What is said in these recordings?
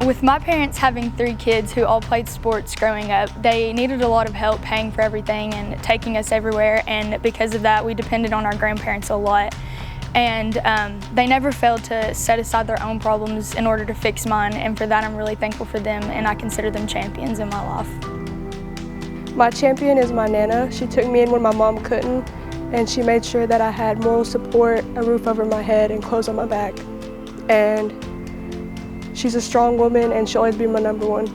With my parents having 3 kids who all played sports growing up, they needed a lot of help paying for everything and taking us everywhere, and because of that we depended on our grandparents a lot. And they never failed to set aside their own problems in order to fix mine, and for that I'm really thankful for them, and I consider them champions in my life. My champion is my Nana. She took me in when my mom couldn't, and she made sure that I had moral support, a roof over my head, and clothes on my back. And she's a strong woman, and she'll always be my number one.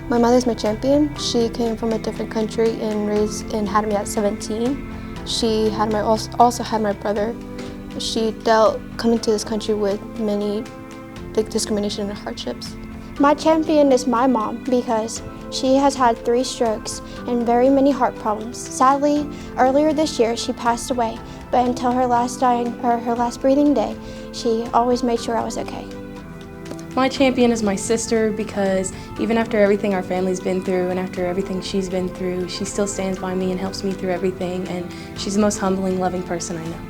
My mother's my champion. She came from a different country and had me at 17. She had also had my brother. She dealt coming to this country with many big discrimination and hardships. My champion is my mom because she has had 3 strokes and very many heart problems. Sadly, earlier this year she passed away, but until her last breathing day, she always made sure I was okay. My champion is my sister because even after everything our family's been through and after everything she's been through, she still stands by me and helps me through everything, and she's the most humbling, loving person I know.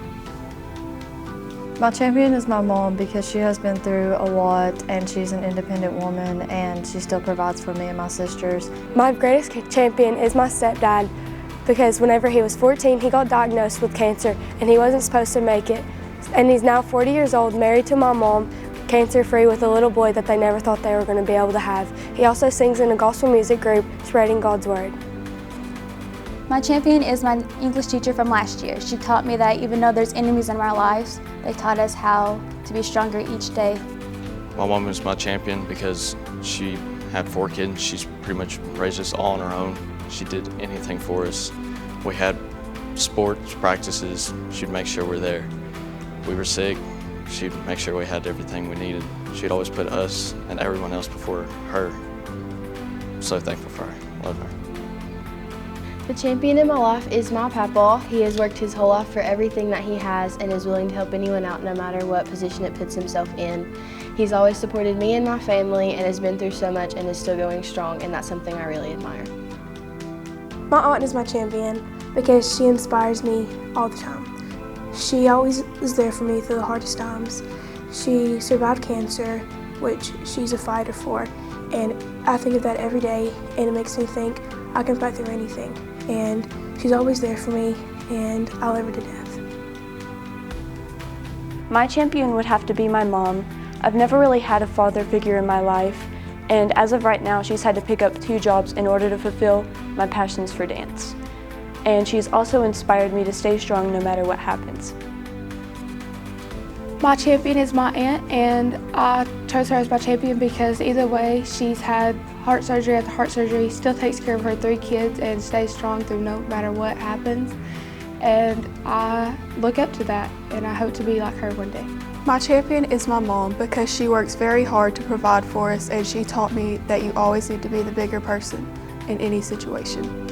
My champion is my mom because she has been through a lot and she's an independent woman and she still provides for me and my sisters. My greatest champion is my stepdad because whenever he was 14 he got diagnosed with cancer and he wasn't supposed to make it. And he's now 40 years old, married to my mom, cancer-free with a little boy that they never thought they were going to be able to have. He also sings in a gospel music group spreading God's word. My champion is my English teacher from last year. She taught me that even though there's enemies in our lives, they taught us how to be stronger each day. My mom is my champion because she had 4 kids. She's pretty much raised us all on her own. She did anything for us. We had sports practices, she'd make sure we're there. We were sick, she'd make sure we had everything we needed. She'd always put us and everyone else before her. I'm so thankful for her, love her. The champion in my life is my papa. He has worked his whole life for everything that he has and is willing to help anyone out no matter what position it puts himself in. He's always supported me and my family and has been through so much and is still going strong, and that's something I really admire. My aunt is my champion because she inspires me all the time. She always is there for me through the hardest times. She survived cancer, which she's a fighter for, and I think of that every day and it makes me think I can fight through anything. And she's always there for me, and I love her to death. My champion would have to be my mom. I've never really had a father figure in my life, and as of right now, she's had to pick up 2 jobs in order to fulfill my passions for dance. And she's also inspired me to stay strong no matter what happens. My champion is my aunt, and I chose her as my champion because either way, she's had heart surgery after heart surgery, still takes care of her 3 kids and stays strong through no matter what happens. And I look up to that, and I hope to be like her one day. My champion is my mom because she works very hard to provide for us, and she taught me that you always need to be the bigger person in any situation.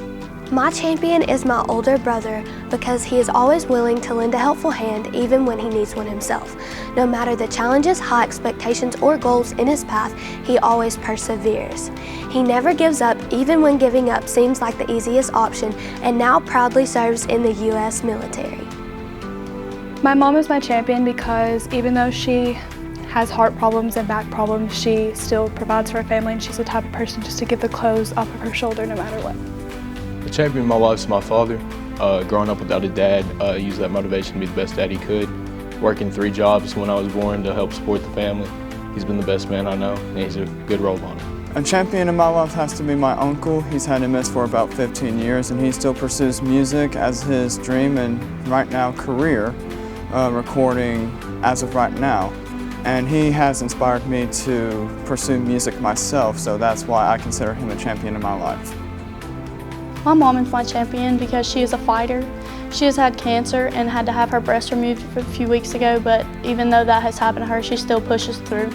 My champion is my older brother because he is always willing to lend a helpful hand even when he needs one himself. No matter the challenges, high expectations, or goals in his path, he always perseveres. He never gives up even when giving up seems like the easiest option, and now proudly serves in the U.S. military. My mom is my champion because even though she has heart problems and back problems, she still provides for her family, and she's the type of person just to get the clothes off of her shoulder no matter what. The champion in my life is my father. Growing up without a dad, I used that motivation to be the best dad he could. Working 3 jobs when I was born to help support the family. He's been the best man I know, and he's a good role model. A champion in my life has to be my uncle. He's had MS for about 15 years, and he still pursues music as his dream and right now career, recording as of right now. And he has inspired me to pursue music myself, so that's why I consider him a champion in my life. My mom is my champion because she is a fighter. She has had cancer and had to have her breast removed a few weeks ago, but even though that has happened to her, she still pushes through.